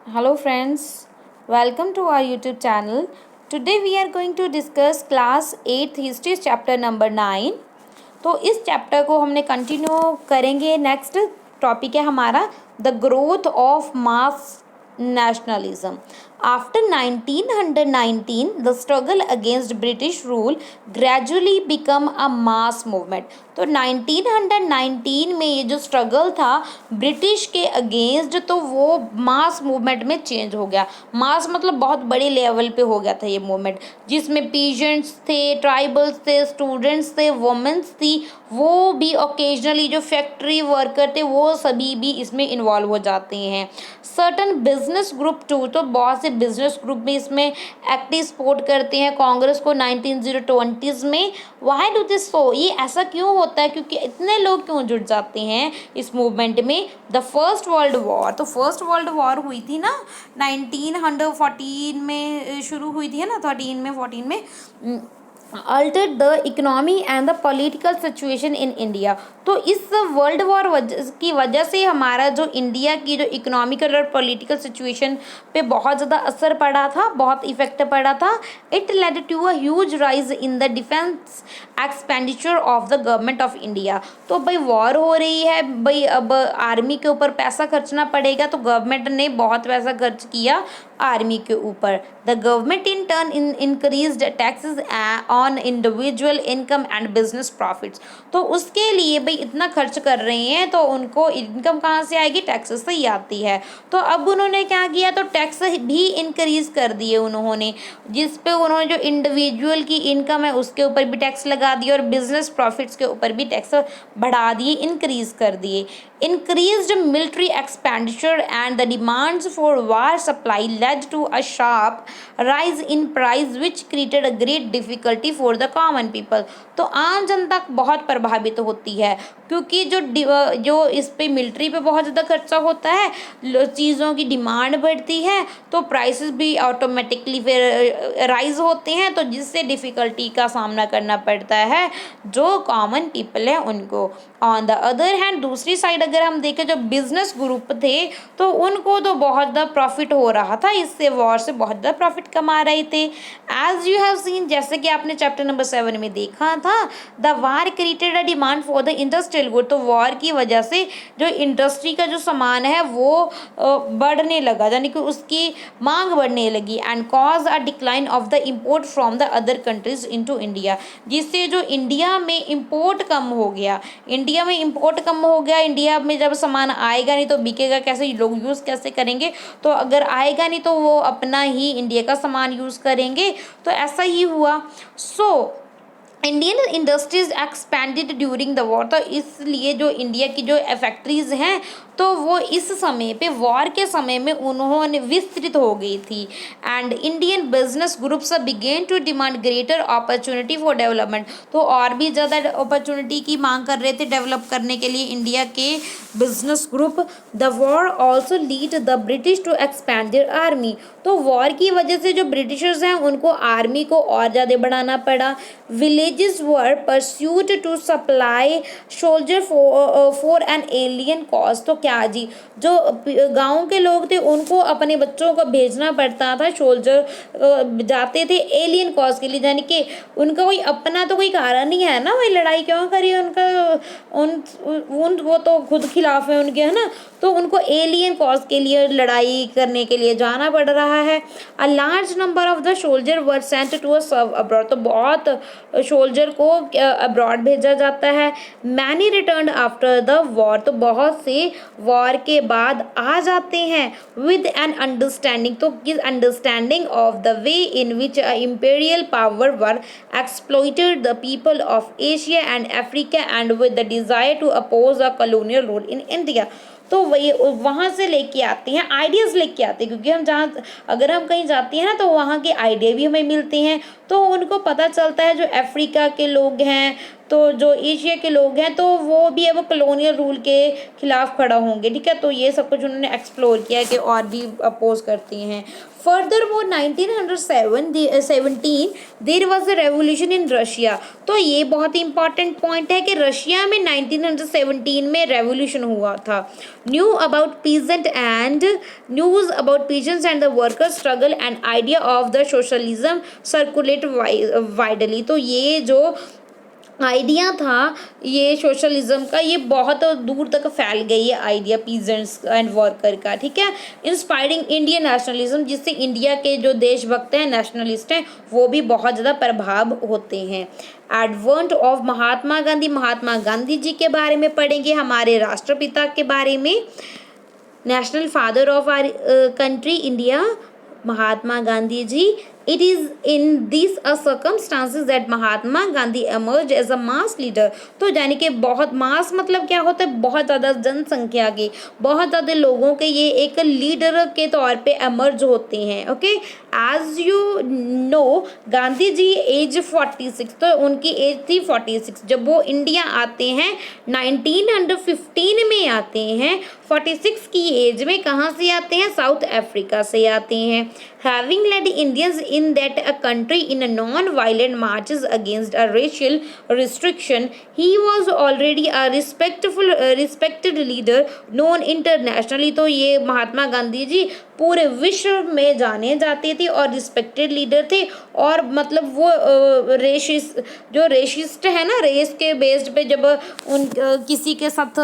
Hello friends, welcome to our YouTube channel. Today we are going to discuss class 8th history chapter number 9. तो इस chapter को हमने continue करेंगे. Next topic है हमारा the growth of mass nationalism. After 1919, the struggle against British rule gradually become a mass movement. तो 1919 में ये जो स्ट्रगल था ब्रिटिश के अगेंस्ट, तो वो मास मूवमेंट में चेंज हो गया. मास मतलब बहुत बड़े लेवल पे हो गया था ये मूवमेंट, जिसमें पीजेंट्स थे, ट्राइबल्स थे, स्टूडेंट्स थे, वुमेन्स थी, वो भी ओकेजनली जो फैक्ट्री वर्कर थे वो सभी भी इसमें इन्वॉल्व हो जाते हैं. सर्टन बिजनेस ग्रुप टू, तो बहुत से बिजनेस ग्रुप भी इसमें एक्टिव सपोर्ट करते हैं कांग्रेस को 1920s में. वाई डू दिस सो, ये ऐसा क्यों होता है, क्योंकि इतने लोग क्यों जुड़ जाते हैं इस मूवमेंट में. द फर्स्ट वर्ल्ड वॉर, तो फर्स्ट वर्ल्ड वॉर हुई थी ना 1914 में शुरू हुई थी, है ना, 13 में 14 में. Altered the economy and the political situation in India. तो इस वर्ल्ड वॉर की वजह से हमारा जो इंडिया की जो इकोनॉमिकल और पॉलिटिकल सिचुएशन पे बहुत ज़्यादा असर पड़ा था, बहुत इफेक्ट पड़ा था. It led to a huge rise in the defence expenditure of the government of India. तो भाई वॉर हो रही है, भाई अब आर्मी के ऊपर पैसा खर्चना पड़ेगा, तो गवर्नमेंट ने बहुत पैसा खर्च किया आर्मी के ऊपर. The government in turn increased taxes on individual income and business profits. तो उसके लिए भाई इतना खर्च कर रहे हैं, तो उनको इनकम कहाँ से आएगी, टैक्सेस से ही आती है. तो अब उन्होंने क्या किया, तो टैक्स भी इंक्रीज कर दिए उन्होंने, जिस पे उन्होंने जो इंडिविजुअल की इनकम है उसके ऊपर भी टैक्स लगा दिए और बिजनेस प्रॉफिट्स के ऊपर भी टैक्स बढ़ा दिए, इंक्रीज कर दिए. Increased military expenditure and the demands for war supply led to a sharp rise in price which created a great difficulty for the common people. तो आम जनता बहुत प्रभावित होती है, क्योंकि जो इस पे मिलिट्री पे बहुत ज़्यादा खर्चा होता है, चीज़ों की डिमांड बढ़ती है, तो प्राइसेस भी ऑटोमेटिकली फिर राइज होते हैं, तो जिससे डिफ़िकल्टी का सामना करना पड़ता है जो कॉमन पीपल है उनको. ऑन द अदर हैंड, दूसरी साइड अगर हम देखें जो बिजनेस ग्रुप थे, तो उनको तो बहुत ज़्यादा प्रॉफिट हो रहा था, इससे वॉर से बहुत ज़्यादा प्रॉफिट कमा रहे थे. एज यू हैव सीन, जैसे कि आपने चैप्टर नंबर 7 में देखा था, the war created a demand for the industrial good. तो वॉर की वजह से जो इंडस्ट्री का जो सामान है वो बढ़ने लगा, यानी कि उसकी मांग बढ़ने लगी. And cause a decline of the import from the other countries into India, जिससे जो इंडिया में इम्पोर्ट कम हो गया. इंडिया में इंपोर्ट कम हो गया, इंडिया में जब सामान आएगा नहीं तो बिकेगा कैसे, लोग यूज़ कैसे करेंगे. तो अगर आएगा नहीं तो वो अपना ही इंडिया का सामान यूज़ करेंगे, तो ऐसा ही हुआ. So Indian industries expanded during the war. तो इसलिए जो इंडिया की जो फैक्ट्रीज हैं, तो वो इस समय पे वॉर के समय में उन्होंने विस्तृत हो गई थी. And Indian business groups began to demand greater opportunity for development. तो और भी ज़्यादा अपॉर्चुनिटी की मांग कर रहे थे डेवलप करने के लिए इंडिया के business group. The war also lead the British to expand their army. तो वॉर की वजह से जो ब्रिटिशर्स हैं उनको आर्मी को और ज़्यादा बढ़ाना पड़ा. Villages were persuaded to supply soldier for an alien cause. तो क्या जी, जो गांव के लोग थे उनको अपने बच्चों को भेजना पड़ता था, सोल्जर जाते थे एलियन कॉज के लिए, यानी कि उनका कोई अपना तो कोई कारण नहीं है ना, वही लड़ाई क्यों करी उनका, उन वो तो खुद खिलाफ है उनके, है ना, तो उनको एलियन कॉज के लिए लड़ाई करने के लिए जाना पड़ रहा है. A large number of the soldier were sent to a serve abroad. तो बहुत सोल्जर को अब्रॉड भेजा जाता है. Many return after the war. तो बहुत से वॉर के बाद आ जाते हैं विद एन अंडरस्टैंडिंग. तो किस understanding of the way in which imperial power were exploited the people of Asia and Africa and with the desire to oppose a colonial rule in India. तो वही वहाँ से लेके आते हैं, आइडियाज़ लेके आते हैं, क्योंकि हम जहाँ अगर हम कहीं जाते हैं ना तो वहाँ के आइडिया भी हमें मिलते हैं. तो उनको पता चलता है जो अफ्रीका के लोग हैं, तो जो एशिया के लोग हैं तो वो भी अब कॉलोनियल रूल के खिलाफ खड़ा होंगे, ठीक है। तो ये सब कुछ उन्होंने एक्सप्लोर किया है कि और भी अपोज करती हैं। फर्दर वो 1917 there was a revolution in Russia. तो ये बहुत ही इंपॉर्टेंट पॉइंट है कि रशिया में 1917 में रेवोल्यूशन हुआ था। Knew about peasant and news about peasants and the workers struggle and idea of the socialism circulate widely. तो ये जो आइडिया था ये सोशलिज्म का, ये बहुत दूर तक फैल गई है आइडिया पीजेंट्स एंड वर्कर का, ठीक है। इंस्पायरिंग इंडियन नेशनलिज्म, जिससे इंडिया के जो देशभक्त हैं, नेशनलिस्ट हैं, वो भी बहुत ज़्यादा प्रभाव होते हैं। एडवेंट ऑफ महात्मा गांधी, महात्मा गांधी जी के बारे में पढ़ेंगे, हमारे राष्ट्रपिता के बारे में, national father of our country India, Mahatma Gandhi ji. It is in these circumstances that Mahatma Gandhi emerged as a mass leader। तो यानी कि बहुत मास मतलब क्या होता है, बहुत ज़्यादा जनसंख्या के, बहुत ज़्यादा लोगों के ये एक लीडर के तौर पे एमर्ज होते हैं। Okay, as you know Gandhi ji age 46, तो उनकी एज थी 46 जब वो इंडिया आते हैं। 1915 में आते हैं। 46 की एज में कहाँ से आते हैं, साउथ अफ्रीका से आते हैं। Having led Indians in that a country in a non-violent marches against a racial restriction, he was already a respected leader known internationally। तो ये महात्मा गांधी जी पूरे विश्व में जाने जाते थे और रिस्पेक्टेड लीडर थे। और मतलब वो रेशिस्ट है ना, रेस के बेस्ड पे जब उन किसी के साथ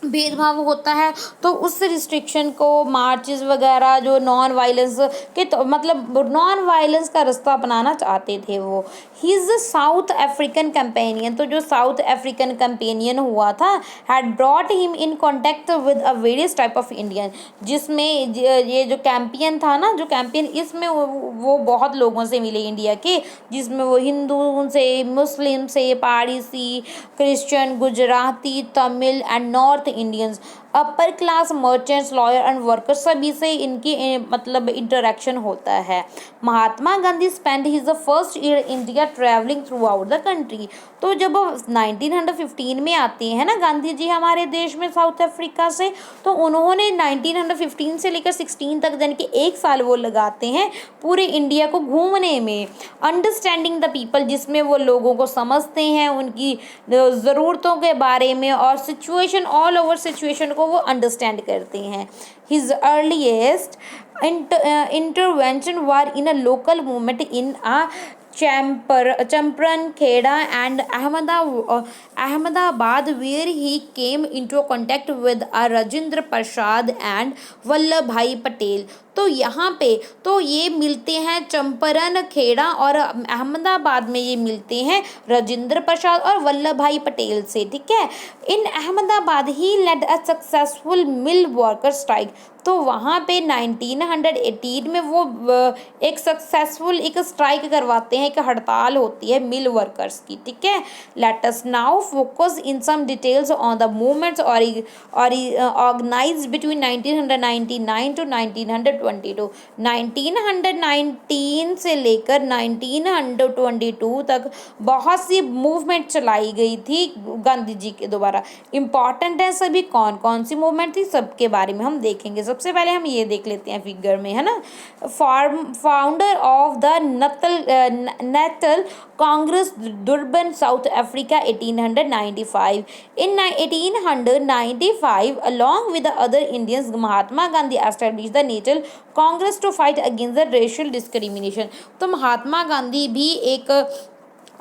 भेदभाव होता है तो उस रिस्ट्रिक्शन को, मार्चेस वगैरह जो नॉन वायलेंस के, तो मतलब नॉन वायलेंस का रास्ता अपनाना चाहते थे वो। He is south African companion, तो जो साउथ अफ्रीकन कंपेनियन हुआ था, had brought him in contact with a various type of Indian, जिसमें ये जो कैंपियन था ना, जो कैंपियन, इसमें वो बहुत लोगों से मिले इंडिया के, जिसमें वो हिंदू से, मुस्लिम से, Parsi, Christian, Gujarati, Tamil and north Indians, upper class, merchants, lawyer and workers, सभी से इनकी मतलब इंटरेक्शन होता है। Mahatma Gandhi spend his first year India travelling throughout the country. तो जब 1915 में आते हैं ना गांधी जी हमारे देश में साउथ अफ्रीका से, तो उन्होंने 1915 से लेकर 16 तक यानी कि 1 साल वो लगाते हैं पूरे इंडिया को घूमने में। अंडरस्टैंडिंग द पीपल, जिसमें वो लोगों को समझते हैं, उनकी ज़रूरतों के बारे में और सिचुएशन, ऑल ओवर सिचुएशन को वो अंडरस्टैंड करते हैं। His earliest intervention were in a local movement in a Champaran, Kheda and Ahmedabad, where he came into contact with Rajendra Prasad and Vallabhbhai Patel। तो यहाँ पे तो ये मिलते हैं चंपारण, खेड़ा और अहमदाबाद में ये मिलते हैं राजेंद्र प्रसाद और वल्लभ भाई पटेल से, ठीक है। In Ahmedabad he led a successful mill worker strike. तो वहाँ पे 1918 में वो एक सक्सेसफुल एक स्ट्राइक करवाते हैं, एक हड़ताल होती है मिल वर्कर्स की, ठीक है। Let us now focus in some details on the movements और ऑर्गेनाइज्ड बिटवीन 1999 टू 1922। 1919 से लेकर 1922 तक बहुत सी मूवमेंट चलाई गई थी गांधी जी के द्वारा। इम्पॉर्टेंट है सभी, कौन कौन सी मूवमेंट थी सबके बारे में हम देखेंगे। सबसे पहले हम ये देख लेते हैं फिगर में, है ना। Founder of the National Congress, Durban, South Africa, 1895। In 1895 along with the other Indians, Mahatma Gandhi established the National Congress to fight against the racial discrimination. तो महात्मा गांधी भी एक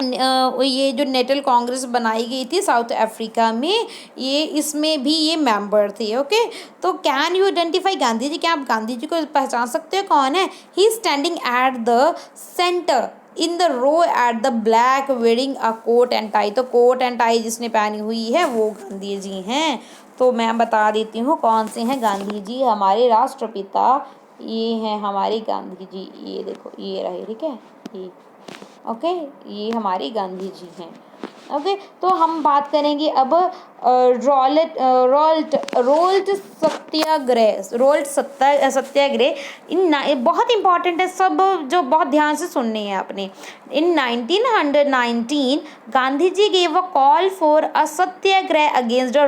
ये जो नेशनल कांग्रेस बनाई गई थी साउथ अफ्रीका में, ये इसमें भी ये मेंबर थे। ओके, तो can you identify Gandhi ji, क्या आप गांधी जी को पहचान सकते हो कौन है। He standing at the centre in the row at the black, wearing a coat and tie. तो कोट एंड टाई जिसने पहनी हुई है वो गांधी जी हैं। तो मैं बता देती हूँ कौन से हैं गांधी जी, हमारे राष्ट्रपिता ये हैं हमारे गांधी जी, ये देखो ये रहे, ठीक है ये। ओके, ये हमारे गांधी जी हैं। ओके, तो हम बात करेंगे अब सत्याग्रह इन बहुत इंपॉर्टेंट है, सब जो बहुत ध्यान से सुननी है आपने। In 1919 Gandhi ji gave a call for a satyagraha against the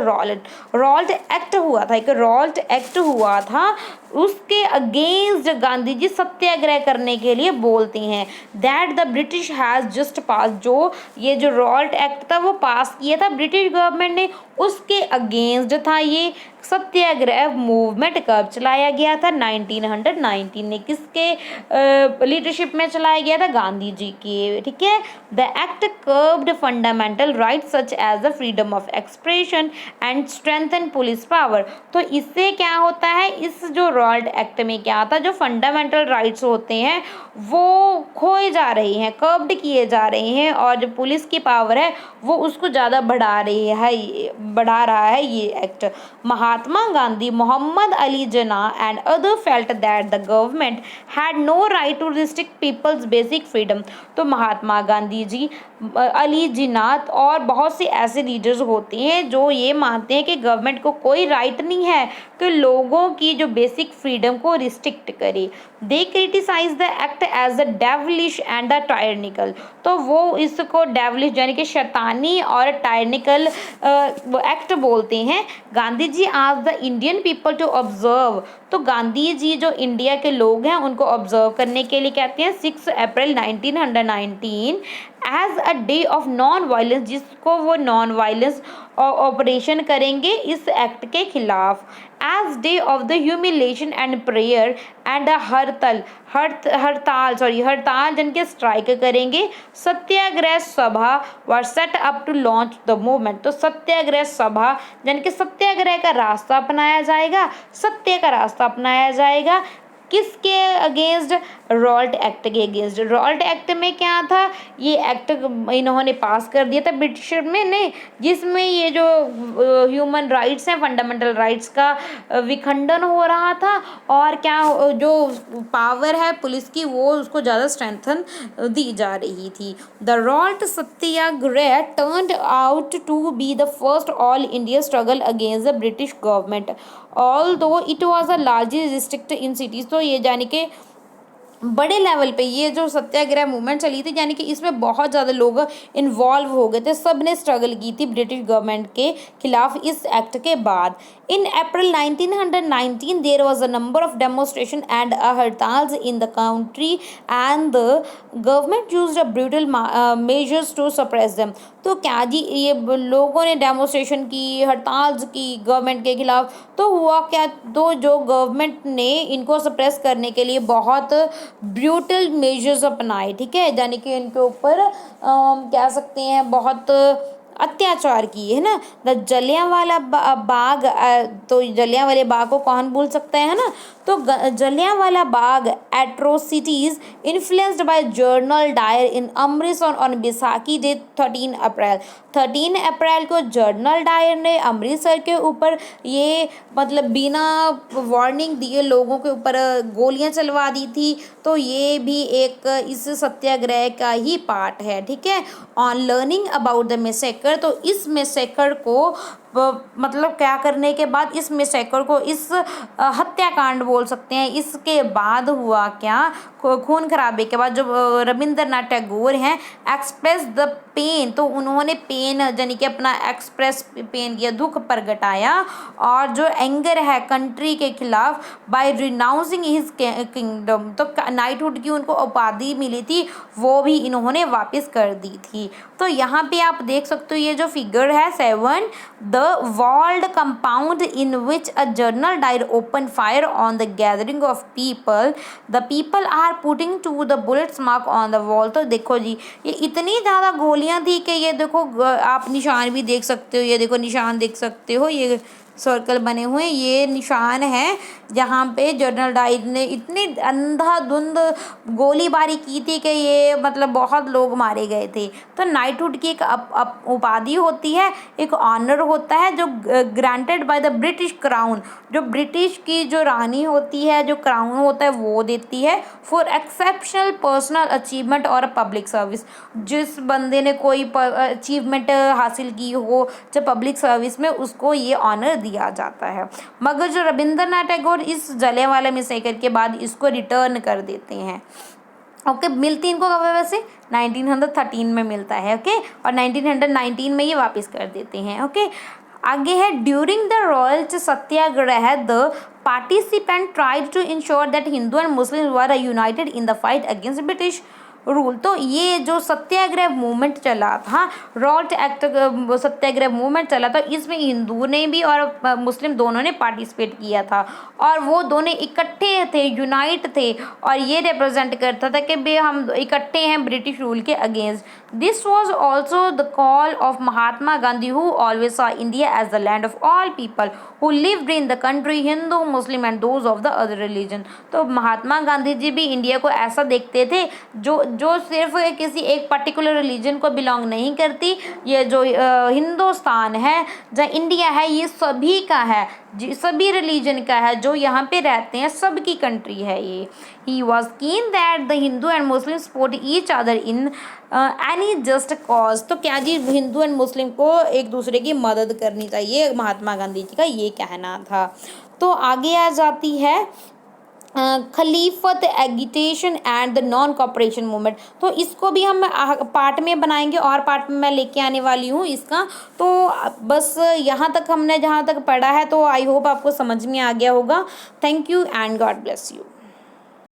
Rowlatt Act हुआ था, एक रॉल्ट एक्ट हुआ था, उसके अगेंस्ट गांधी जी सत्याग्रह करने के लिए बोलते हैं। That the British has just pass, जो ये जो रॉल्ट एक्ट था वो पास किया था ब्रिटिश गवर्नमेंट ने, उसके अगेंस्ट था ये सत्याग्रह मूवमेंट। कब चलाया गया था? 1919 में। किसके लीडरशिप में चलाया गया था? गांधी जी की, ठीक है। The act curbed fundamental rights such as the freedom of expression and strengthen police power. तो इससे क्या होता है, इस जो रॉल्ट एक्ट में क्या था, जो फंडामेंटल राइट्स होते हैं वो खोए जा रहे हैं, कर्ब्ड किए जा रहे हैं, और जो पुलिस की पावर है वो उसको ज़्यादा बढ़ा रहा है ये act. Mahatma Gandhi, Mohammad Ali Jinnah and other felt that the government had no right to restrict people's basic freedom. तो महात्मा गांधी जी, अली जिन्ना और बहुत से ऐसे लीडर्स होते हैं जो ये मानते हैं कि गवर्नमेंट को कोई राइट नहीं है कि लोगों की जो बेसिक फ्रीडम को रिस्ट्रिक्ट करे। They criticise the act as the devilish and the tyrannical. तो वो इसको डेविलिश यानी कि शैतानी और टायरनिकल एक्ट बोलते हैं। गांधी जी आज the Indian people to observe. तो गांधी जी जो इंडिया के लोग हैं उनको ऑब्जर्व करने के लिए कहते हैं 6 April 1919 as a day of non violence, जिसको वो नॉन वायलेंस ऑपरेशन करेंगे इस एक्ट के खिलाफ। As day of the humiliation and prayer and hartal जिनके स्ट्राइक करेंगे। Satyagraha Sabha were set up to launch the movement. तो सत्याग्रह सभा जिनके सत्याग्रह का रास्ता अपनाया जाएगा, सत्य का रास्ता अपनाया जाएगा। किसके अगेंस्ट? रॉल्ट एक्ट के अगेंस्ट। रॉल्ट एक्ट में क्या था, ये एक्ट इन्होंने पास कर दिया था ब्रिटिश में ने, जिसमें ये जो ह्यूमन राइट्स हैं, फंडामेंटल राइट्स का विखंडन हो रहा था, और क्या जो पावर है पुलिस की वो उसको ज़्यादा स्ट्रेंथन दी जा रही थी। The Rowlatt Satyagraha turned out to be the first all India struggle against the British government although it was a largely restrict in cities. तो ये यानी कि बड़े लेवल पे ये जो सत्याग्रह मूवमेंट चली थी, यानी कि इसमें बहुत ज़्यादा लोग इन्वॉल्व हो गए थे, सब ने स्ट्रगल की थी ब्रिटिश गवर्नमेंट के खिलाफ इस एक्ट के बाद। In April 1919 there was a number of demonstration and hartals in the country and the government used a brutal measures to suppress them. तो क्या जी, ये लोगों ने डेमोन्स्ट्रेशन की, हड़ताल की गवर्नमेंट के खिलाफ, तो हुआ क्या, तो जो गवर्नमेंट ने इनको सप्रेस करने के लिए बहुत ब्रूटल मेजर्स अपनाए, ठीक है, यानी कि इनके ऊपर कह सकते हैं बहुत अत्याचार किए, है ना। द जलियांवाला बाग, तो जलियांवाले बाग को कौन भूल सकता है ना। तो Jallianwala Bagh atrocities influenced by general Dyer in Amritsar on Baisakhi day 13 April को जर्नल डायर ने अमृतसर के ऊपर ये मतलब बिना वार्निंग दिए लोगों के ऊपर गोलियां चलवा दी थी। तो ये भी एक इस सत्याग्रह का ही पार्ट है, ठीक है। On learning about the massacre, तो इस मैसेकर को मतलब क्या करने के बाद, इस मैसेकर को, इस हत्याकांड बोल सकते हैं, इसके बाद हुआ क्या, खून खराबे के बाद जो रविंद्रनाथ टैगोर हैं एक्सप्रेस द पेन, तो उन्होंने पेन यानी कि अपना एक्सप्रेस पेन किया, दुख प्रगटाया, और जो एंगर है कंट्री के खिलाफ बाय रिनाउंसिंग हिज किंगडम, तो नाइटहुड की उनको उपाधि मिली थी वो भी इन्होंने वापस कर दी थी। तो यहाँ पे आप देख सकते हो ये जो फिगर है 7, the walled compound in which a general Dyer open fire on the gathering of people, the people are putting to the bullets mark on the wall. तो देखो जी, ये इतनी ज़्यादा गोलियां थी कि ये देखो आप निशान भी देख सकते हो, ये देखो निशान देख सकते हो, ये सर्कल बने हुए, ये निशान है जहाँ पे जनरल डायर ने इतनी अंधाधुंध गोलीबारी की थी कि ये मतलब बहुत लोग मारे गए थे। तो नाइटहुड की एक उपाधि होती है, एक ऑनर होता है जो granted by the British crown, जो ब्रिटिश की जो रानी होती है, जो क्राउन होता है वो देती है, फॉर एक्सेप्शनल पर्सनल अचीवमेंट और पब्लिक सर्विस। जिस बंदे ने कोई अचीवमेंट हासिल की हो जो पब्लिक सर्विस में, उसको ये ऑनर दिया जाता है। मगर जो रविंद्रनाथ टैगोर इस जलियांवाला मैसेकर के बाद इसको रिटर्न कर देते हैं। ओके, मिलती इनको कब है वैसे? 1913 में मिलता है। ओके, और 1919 में ये वापस कर देते हैं। ओके, आगे है during the Rowlatt Satyagraha the participant tried to ensure that Hindu and Muslim were united in the fight against British rule. तो ये जो सत्याग्रह मूवमेंट चला था, रॉल्ट एक्ट सत्याग्रह मूवमेंट चला था, इसमें हिंदू ने भी और मुस्लिम दोनों ने पार्टिसिपेट किया था और वो दोनों इकट्ठे थे, यूनाइट थे, और ये रिप्रेजेंट करता था कि भाई हम इकट्ठे हैं ब्रिटिश रूल के against. This was also the call of Mahatma Gandhi who always saw India as the land of all people who lived in the country, Hindu Muslim and those of the other religion. तो महात्मा गांधी जी भी India को ऐसा देखते थे जो सिर्फ किसी एक पर्टिकुलर रिलीजन को बिलोंग नहीं करती। ये जो हिंदुस्तान है, जो इंडिया है, ये सभी का है, सभी रिलीजन का है, जो यहाँ पे रहते हैं सबकी कंट्री है ये। ही वॉज कीन that the Hindu and Muslim support each other in any just cause. तो क्या जी, हिंदू एंड मुस्लिम को एक दूसरे की मदद करनी चाहिए, महात्मा गांधी जी का ये कहना था। तो आगे आ जाती है Khilafat agitation and the non cooperation movement. तो इसको भी हम पार्ट में बनाएंगे और पार्ट में मैं लेके आने वाली हूँ इसका। तो बस यहाँ तक हमने जहाँ तक पढ़ा है, तो आई होप आपको समझ में आ गया होगा। Thank you and God bless you.